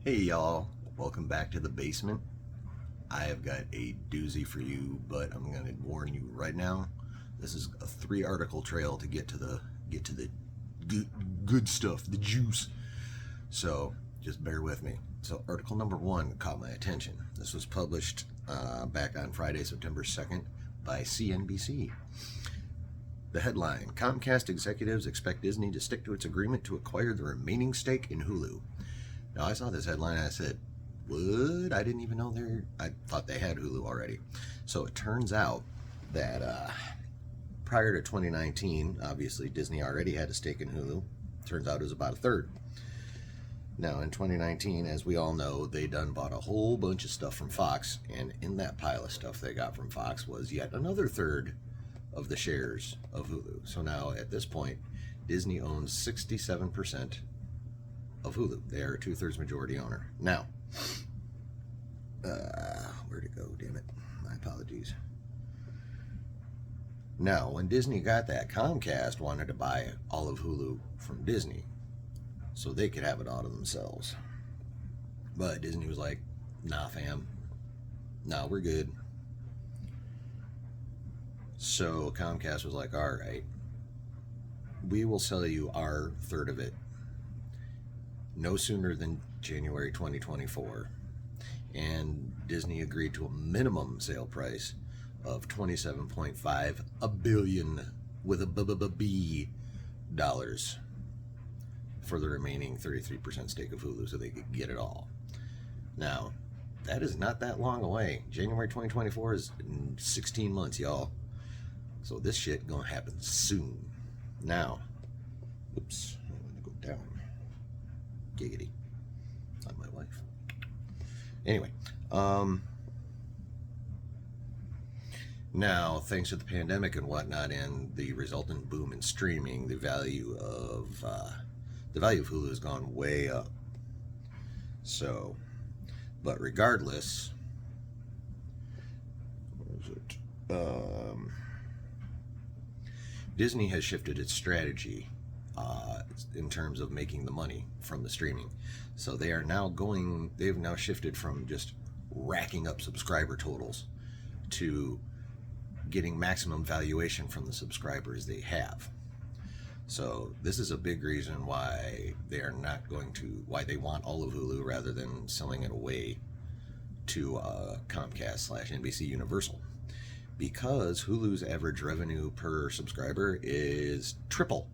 Hey y'all, welcome back to the basement. I have got a doozy for you, but I'm going to warn you right now. This is a 3 article trail to get to the good stuff, the juice. So just bear with me. So article number 1 caught my attention. This was published back on Friday, September 2nd by CNBC. The headline: Comcast executives expect Disney to stick to its agreement to acquire the remaining stake in Hulu. Now, I saw this headline and I said, what? I didn't even know I thought they had Hulu already. So it turns out that prior to 2019, obviously Disney already had a stake in Hulu. Turns out it was about a third. Now, in 2019, as we all know, they done bought a whole bunch of stuff from Fox, and in that pile of stuff they got from Fox was yet another third of the shares of Hulu. So now, at this point, Disney owns 67% of Hulu. They are a 2/3 majority owner. Now, where'd it go? Damn it. My apologies. Now, when Disney got that, Comcast wanted to buy all of Hulu from Disney so they could have it all to themselves. But Disney was like, nah, fam. Nah, we're good. So Comcast was like, all right, we will sell you our third of it no sooner than January 2024. And Disney agreed to a minimum sale price of $27.5 billion with a B dollars for the remaining 33% stake of Hulu so they could get it all. Now, that is not that long away. January 2024 is in 16 months, y'all. So this shit gonna happen soon. Now, oops, I'm gonna go down. Giggity on my wife. Anyway, now thanks to the pandemic and whatnot and the resultant boom in streaming, the value of Hulu has gone way up. So, but regardless, what is it? Disney has shifted its strategy in terms of making the money from the streaming. So they've now shifted from just racking up subscriber totals to getting maximum valuation from the subscribers they have. So this is a big reason why why they want all of Hulu rather than selling it away to Comcast/NBC Universal. Because Hulu's average revenue per subscriber is triple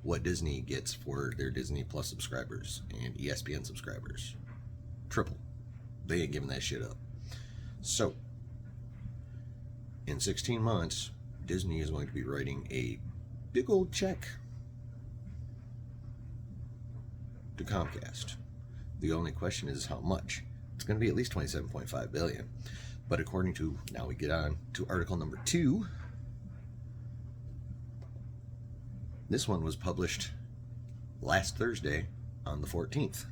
what Disney gets for their Disney Plus subscribers and ESPN subscribers. Triple. They ain't giving that shit up. So, in 16 months, Disney is going to be writing a big old check to Comcast. The only question is how much. It's going to be at least $27.5 billion. But according to, now we get on to article number 2. This one was published last Thursday on the 14th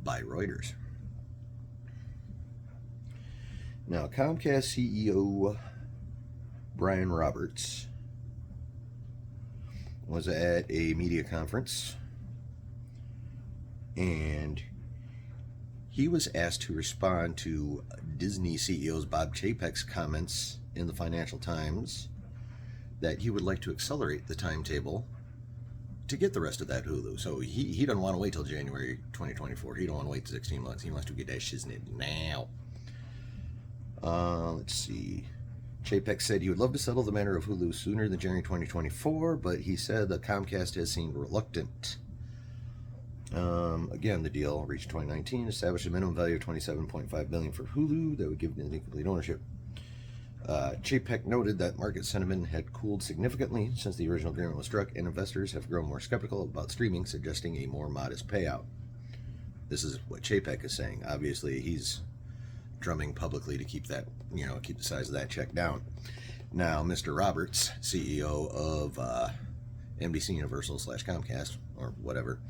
by Reuters. Now, Comcast CEO Brian Roberts was at a media conference and he was asked to respond to Disney CEO's Bob Chapek's comments in the Financial Times that he would like to accelerate the timetable to get the rest of that Hulu. So he doesn't want to wait till January 2024. He don't want to wait 16 months. He wants to get that shiznit now. Let's see. Chapek said he would love to settle the matter of Hulu sooner than January 2024, but he said that Comcast has seemed reluctant. Again, the deal reached 2019, established a minimum value of $27.5 billion for Hulu that would give Disney complete ownership. Chapek noted that market sentiment had cooled significantly since the original agreement was struck, and investors have grown more skeptical about streaming, suggesting a more modest payout. This is what Chapek is saying. Obviously, he's drumming publicly to keep the size of that check down. Now, Mr. Roberts, CEO of NBC Universal / Comcast, or whatever,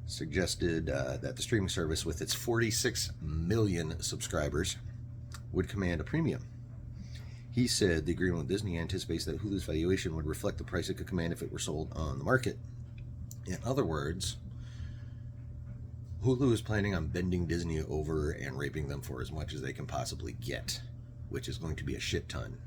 suggested that the streaming service with its 46 million subscribers would command a premium. He said the agreement with Disney anticipates that Hulu's valuation would reflect the price it could command if it were sold on the market. In other words, Hulu is planning on bending Disney over and raping them for as much as they can possibly get, which is going to be a shit ton.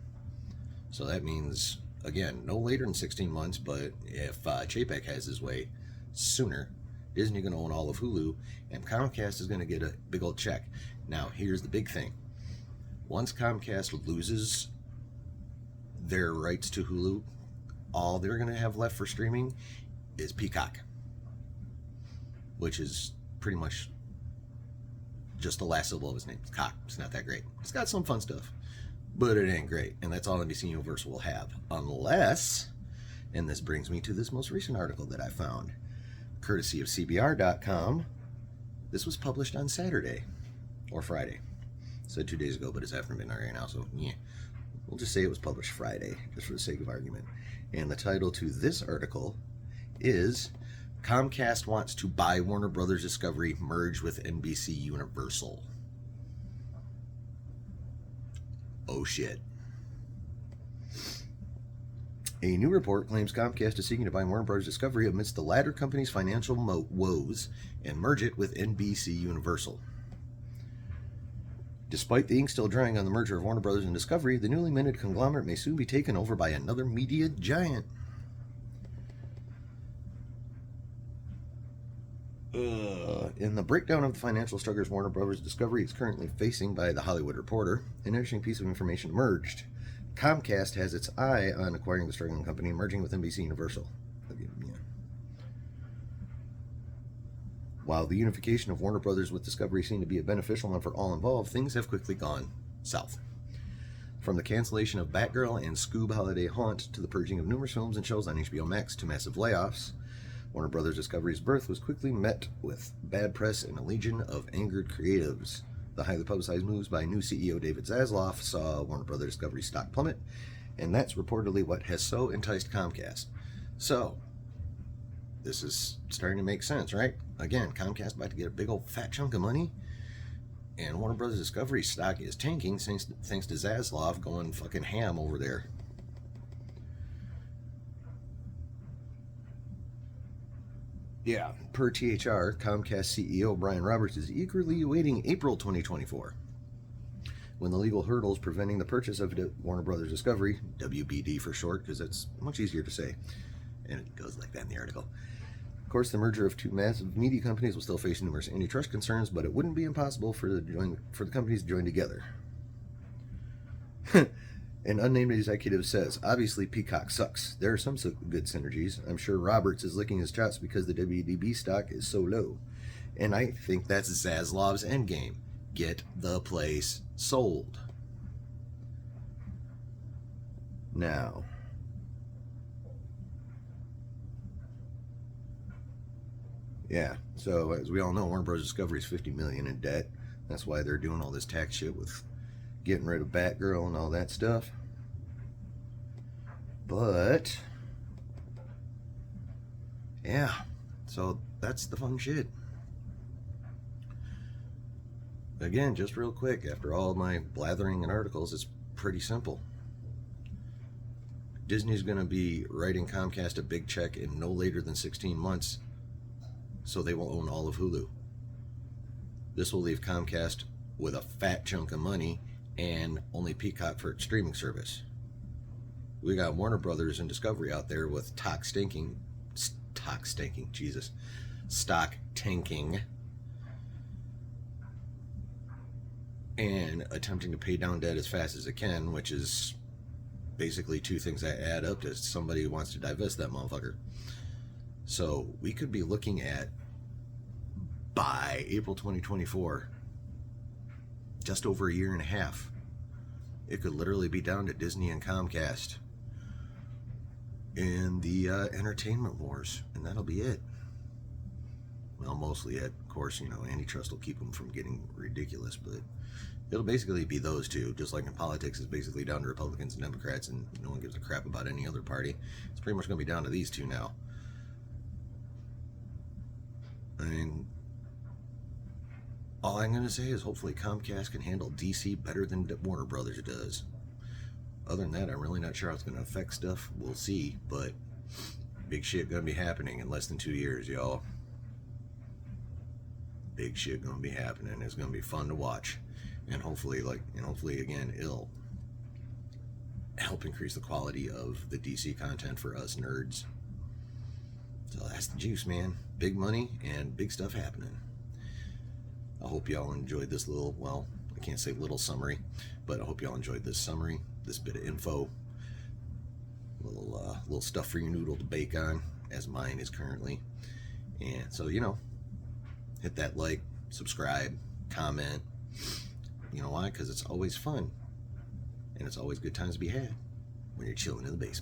So that means, again, no later than 16 months, but if Chapek has his way sooner, Disney going to own all of Hulu, and Comcast is going to get a big old check. Now, here's the big thing. Once Comcast loses their rights to Hulu, all they're going to have left for streaming is Peacock, which is pretty much just the last syllable of his name. It's cock. It's not that great. It's got some fun stuff, but it ain't great, and that's all NBC Universal will have, unless, and this brings me to this most recent article that I found, courtesy of CBR.com. This was published on Saturday or Friday. Said 2 days ago, but it's after midnight right now, so yeah. We'll just say it was published Friday, just for the sake of argument. And the title to this article is Comcast Wants to Buy Warner Brothers Discovery, Merge with NBC Universal. Oh shit. A new report claims Comcast is seeking to buy Warner Bros. Discovery amidst the latter company's financial woes and merge it with NBC Universal. Despite the ink still drying on the merger of Warner Bros. And Discovery, the newly minted conglomerate may soon be taken over by another media giant. In the breakdown of the financial struggles Warner Bros. Discovery is currently facing by The Hollywood Reporter, an interesting piece of information emerged. Comcast has its eye on acquiring the struggling company and merging with NBC Universal. While the unification of Warner Brothers with Discovery seemed to be a beneficial one for all involved, things have quickly gone south. From the cancellation of Batgirl and Scoob Holiday Haunt to the purging of numerous films and shows on HBO Max to massive layoffs, Warner Brothers Discovery's birth was quickly met with bad press and a legion of angered creatives. The highly publicized moves by new CEO David Zaslav saw Warner Brothers Discovery stock plummet, and that's reportedly what has so enticed Comcast. So, this is starting to make sense, right? Again, Comcast about to get a big old fat chunk of money, and Warner Brothers Discovery stock is tanking thanks to Zaslav going fucking ham over there. Yeah, per THR, Comcast CEO Brian Roberts is eagerly awaiting April 2024, when the legal hurdles preventing the purchase of Warner Brothers Discovery, WBD for short, because it's much easier to say, and it goes like that in the article. Of course, the merger of two massive media companies will still face numerous antitrust concerns, but it wouldn't be impossible for the companies to join together. An unnamed executive says, obviously Peacock sucks. There are some good synergies. I'm sure Roberts is licking his chops because the WDB stock is so low. And I think that's Zaslav's endgame. Get the place sold. Now, yeah, so as we all know, Warner Bros. Discovery is $50 million in debt. That's why they're doing all this tax shit with getting rid of Batgirl and all that stuff. But yeah, so that's the fun shit. Again, just real quick, after all my blathering and articles, it's pretty simple. Disney's going to be writing Comcast a big check in no later than 16 months, so they will own all of Hulu. This will leave Comcast with a fat chunk of money and only Peacock for its streaming service. We got Warner Brothers and Discovery out there with stock tanking, and attempting to pay down debt as fast as it can, which is basically two things that add up to somebody who wants to divest that motherfucker. So we could be looking at, by April 2024, just over a year and a half, it could literally be down to Disney and Comcast in the entertainment wars, and that'll be it. Well, mostly it. Of course, antitrust will keep them from getting ridiculous, but it'll basically be those two, just like in politics it's basically down to Republicans and Democrats, and no one gives a crap about any other party. It's pretty much going to be down to these two now. I mean, all I'm going to say is hopefully Comcast can handle DC better than Warner Brothers does. Other than that, I'm really not sure how it's going to affect stuff. We'll see, but big shit going to be happening in less than 2 years, y'all. big shit gonna be happening. It's gonna be fun to watch, and hopefully again it'll help increase the quality of the DC content for us nerds. So that's the juice, man. Big money and big stuff happening. I hope y'all enjoyed this little, well, I can't say little summary, but I hope y'all enjoyed this summary, this bit of info, little stuff for your noodle to bake on, as mine is currently. And so, you know, hit that like, subscribe, comment. You know why? Because it's always fun, and it's always good times to be had when you're chilling in the basement.